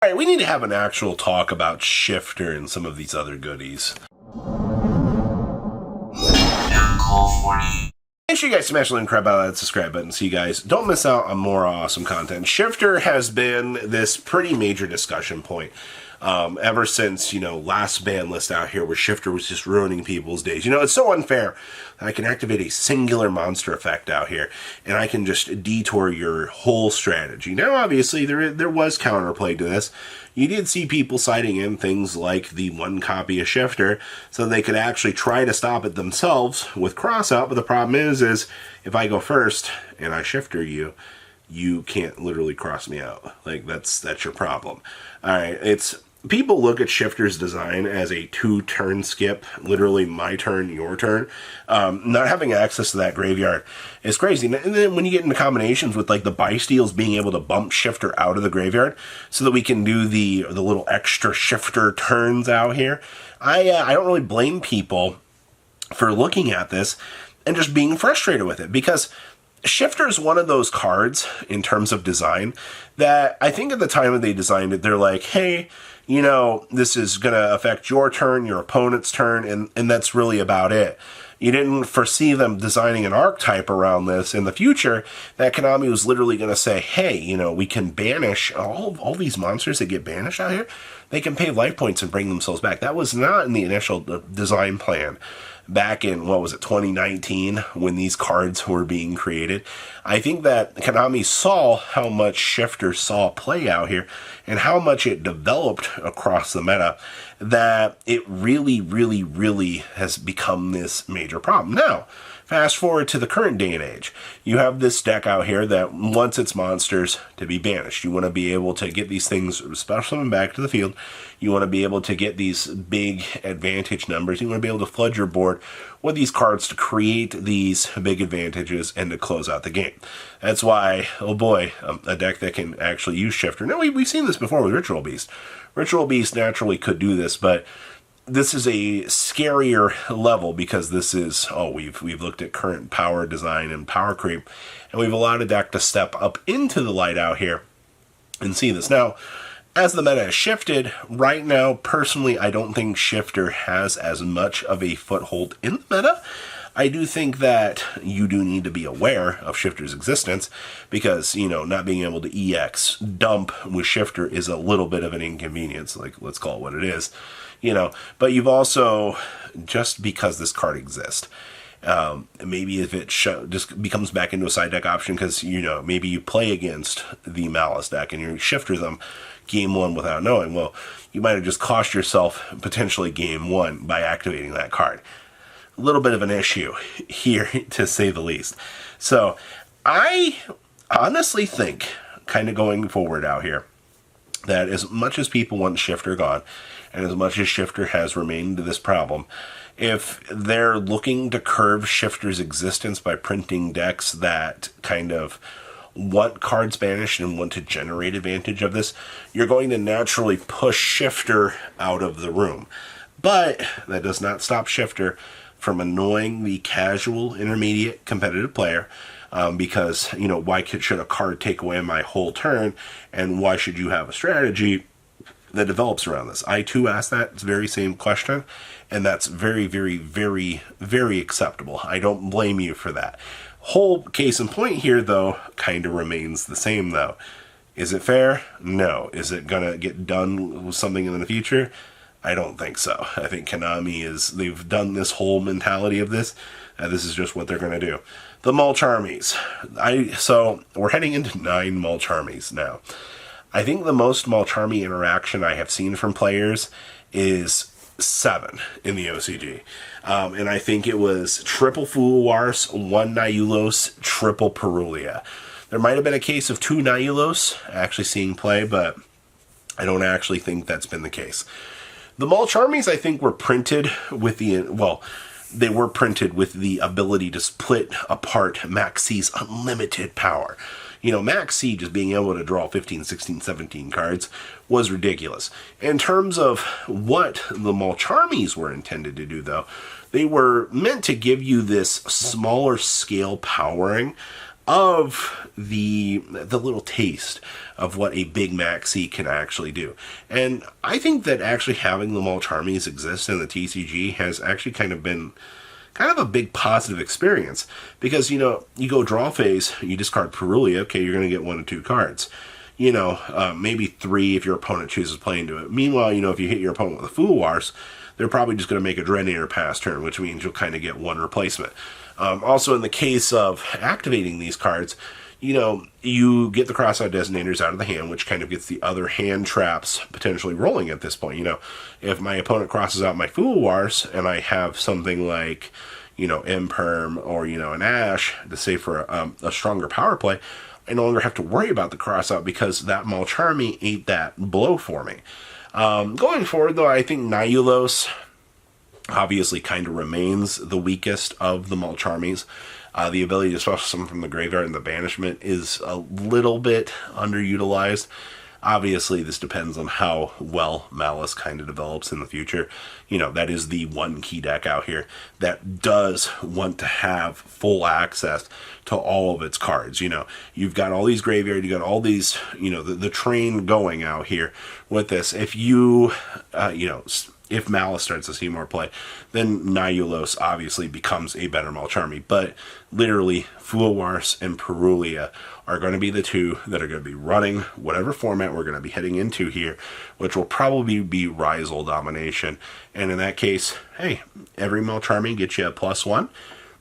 Alright, we need to have an actual talk about Shifter and some of these other goodies. Make sure you guys smash the like, crap out of that subscribe button so you guys don't miss out on more awesome content. Shifter has been this pretty major discussion point ever since, last ban list out here where Shifter was just ruining people's days. It's so unfair. I can activate a singular monster effect out here, and I can just detour your whole strategy. Now, obviously, there was counterplay to this. You did see people citing in things like the one copy of Shifter, so they could actually try to stop it themselves with crossout, but the problem is if I go first and I Shifter you, you can't literally cross me out. Like, that's your problem. Alright, people look at Shifter's design as a two-turn skip, literally my turn, your turn. Not having access to that graveyard is crazy. And then when you get into combinations with like the Bysteals being able to bump Shifter out of the graveyard so that we can do the little extra Shifter turns out here, I don't really blame people for looking at this and just being frustrated with it, because Shifter is one of those cards in terms of design that I think at the time that they designed it, they're like, hey, this is going to affect your turn, your opponent's turn, and that's really about it. You didn't foresee them designing an archetype around this in the future that Konami was literally going to say, hey, we can banish all these monsters that get banished out here. They can pay life points and bring themselves back. That was not in the initial design plan back in, 2019, when these cards were being created. I think that Konami saw how much Shifter saw play out here and how much it developed across the meta, that it really, really, really has become this major problem. Now, fast forward to the current day and age. You have this deck out here that wants its monsters to be banished. You want to be able to get these things, special them back to the field. You want to be able to get these big advantage numbers. You want to be able to flood your board with these cards to create these big advantages and to close out the game. That's why, oh boy, a deck that can actually use Shifter. Now, we've seen this before with Ritual Beast. Ritual Beast naturally could do this, but this is a scarier level because this is, we've looked at current power design and power creep, and we've allowed a deck to step up into the light out here and see this. Now, as the meta has shifted, right now, personally, I don't think Shifter has as much of a foothold in the meta. I do think that you do need to be aware of Shifter's existence because, not being able to EX dump with Shifter is a little bit of an inconvenience. Like, let's call it what it is. But you've also, just because this card exists, maybe if it just becomes back into a side deck option because, maybe you play against the Malice deck and you Shifter them game one without knowing, well, you might have just cost yourself potentially game one by activating that card. A little bit of an issue here, to say the least. So, I honestly think, kind of going forward out here, that as much as people want Shifter gone, and as much as Shifter has remained this problem, if they're looking to curve Shifter's existence by printing decks that kind of want cards banished and want to generate advantage of this, you're going to naturally push Shifter out of the room. But that does not stop Shifter from annoying the casual, intermediate, competitive player, because, why should a card take away my whole turn, and why should you have a strategy that develops around this? I, too, ask that very same question, and that's very, very, very, very acceptable. I don't blame you for that. Whole case in point here, though, kind of remains the same, though. Is it fair? No. Is it going to get done with something in the future? I don't think so. I think Konami they've done this whole mentality of this, and this is just what they're going to do. The Mulcharmies. So, we're heading into 9 Mulcharmies now. I think the most Mulcharmy interaction I have seen from players is 7 in the OCG. And I think it was triple Fulwars, 1 Nihilus, triple Perulia. There might have been a case of 2 Nihilus actually seeing play, but I don't actually think that's been the case. The Mulcharmies, I think, were printed with they were printed with the ability to split apart Max C's unlimited power. Max C just being able to draw 15, 16, 17 cards was ridiculous. In terms of what the Mulcharmies were intended to do, though, they were meant to give you this smaller scale powering of the little taste of what a big maxi can actually do. And I think that actually having the Mulcharmies exist in the TCG has actually kind of been kind of a big positive experience, because, you know, you go draw phase, you discard Purge, okay, you're going to get 1 or 2 cards. You know, maybe 3 if your opponent chooses to play into it. Meanwhile, you know, if you hit your opponent with a Fool Wars, they're probably just going to make a Dreadnator pass turn, which means you'll kind of get 1 replacement. Also, in the case of activating these cards, you know, you get the cross-out designators out of the hand, which kind of gets the other hand traps potentially rolling at this point. You know, if my opponent crosses out my Fool Wars and I have something like, you know, Imperm or, you know, an Ash to say for a stronger power play, I no longer have to worry about the cross-out because that Mulcharmy ate that blow for me. Going forward, though, I think Nihilus obviously kind of remains the weakest of the Mulcharmies. The ability to special summon from the graveyard and the banishment is a little bit underutilized. Obviously, this depends on how well Malice kind of develops in the future. You know, that is the one key deck out here that does want to have full access to all of its cards. You know, you've got all these graveyard, you got all these, you know, the train going out here with this. If you, you know, if Malice starts to see more play, then Nihilus obviously becomes a better Mulcharmy. But literally, Fool Wars and Purge are going to be the 2 that are going to be running whatever format we're going to be heading into here, which will probably be Rizal domination. And in that case, hey, every Mulcharmy gets you a +1.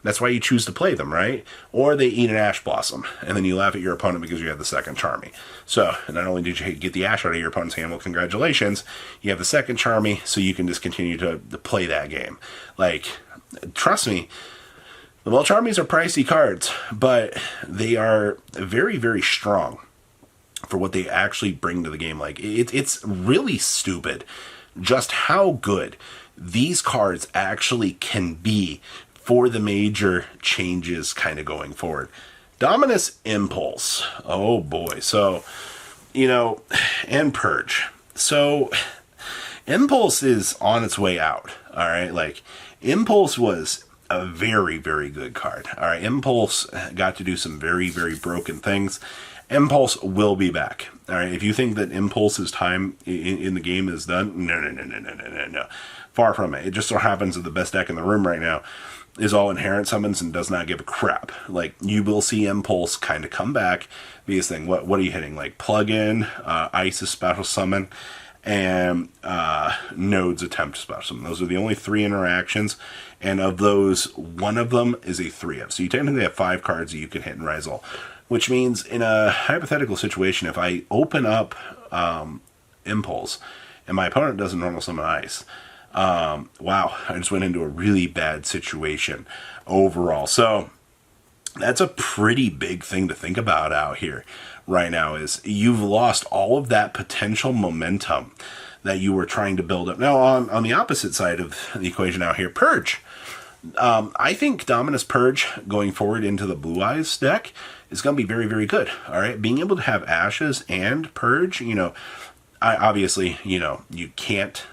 That's why you choose to play them, right? Or they eat an Ash Blossom, and then you laugh at your opponent because you have the second Charmy. So, not only did you get the Ash out of your opponent's hand, well, congratulations, you have the second Charmy, so you can just continue to play that game. Like, trust me, the Mulcharmies are pricey cards, but they are very, very strong for what they actually bring to the game. Like, it's really stupid just how good these cards actually can be for the major changes kind of going forward. Dominus Impulse. Oh boy. So, you know, and Purge. So, Impulse is on its way out. All right. Like, Impulse was a very, very good card. All right. Impulse got to do some very, very broken things. Impulse will be back. All right. If you think that Impulse's time in the game is done, no. Far from it. It just so happens that the best deck in the room right now is all inherent summons and does not give a crap. Like, you will see Impulse kind of come back. These thing, what are you hitting? Like, plug-in, Ice's special summon, and Node's attempt to special summon. Those are the only 3 interactions, and of those, one of them is a 3-of. So you technically have 5 cards that you can hit in Rizal, which means in a hypothetical situation, if I open up Impulse and my opponent doesn't normal summon Ice, wow, I just went into a really bad situation overall. So that's a pretty big thing to think about out here right now, is you've lost all of that potential momentum that you were trying to build up. Now, on the opposite side of the equation out here, Purge. I think Dominus Purge going forward into the Blue Eyes deck is going to be very, very good. All right, being able to have Ashes and Purge, you know, obviously, you know, you can't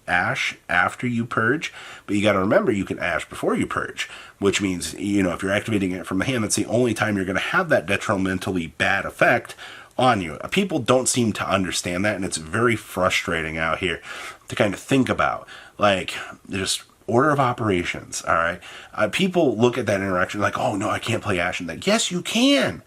Ash after you Purge, but you got to remember you can Ash before you Purge, which means, you know, if you're activating it from the hand, that's the only time you're going to have that detrimentally bad effect on you. People don't seem to understand that, and it's very frustrating out here to kind of think about. Like, just order of operations, all right? People look at that interaction like, oh, no, I can't play Ash in that. Yes, you can.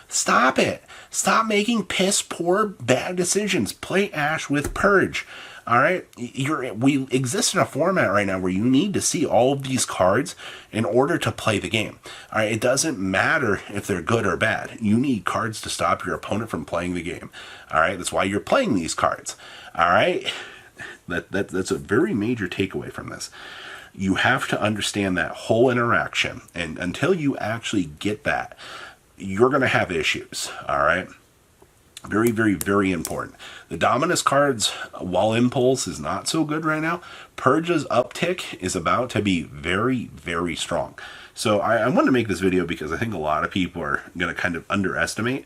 Stop it. Stop making piss poor bad decisions. Play Ash with Purge. All right, we exist in a format right now where you need to see all of these cards in order to play the game. All right, it doesn't matter if they're good or bad. You need cards to stop your opponent from playing the game. All right, that's why you're playing these cards. All right, that's a very major takeaway from this. You have to understand that whole interaction, and until you actually get that, you're going to have issues. All right. Very, very, very important. The Dominus cards, while Impulse is not so good right now, Purge's uptick is about to be very, very strong. So I wanted to make this video because I think a lot of people are going to kind of underestimate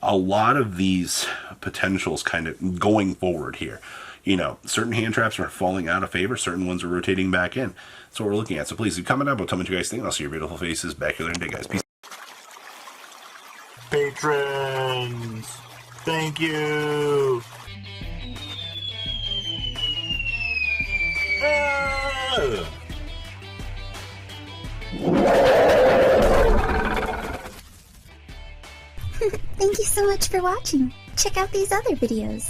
a lot of these potentials kind of going forward here. You know, certain hand traps are falling out of favor, certain ones are rotating back in. That's what we're looking at. So please leave a comment down below, tell me what you guys think. I'll see your beautiful faces back here in a day, guys. Peace. Patrons! Thank you! Thank you so much for watching. Check out these other videos.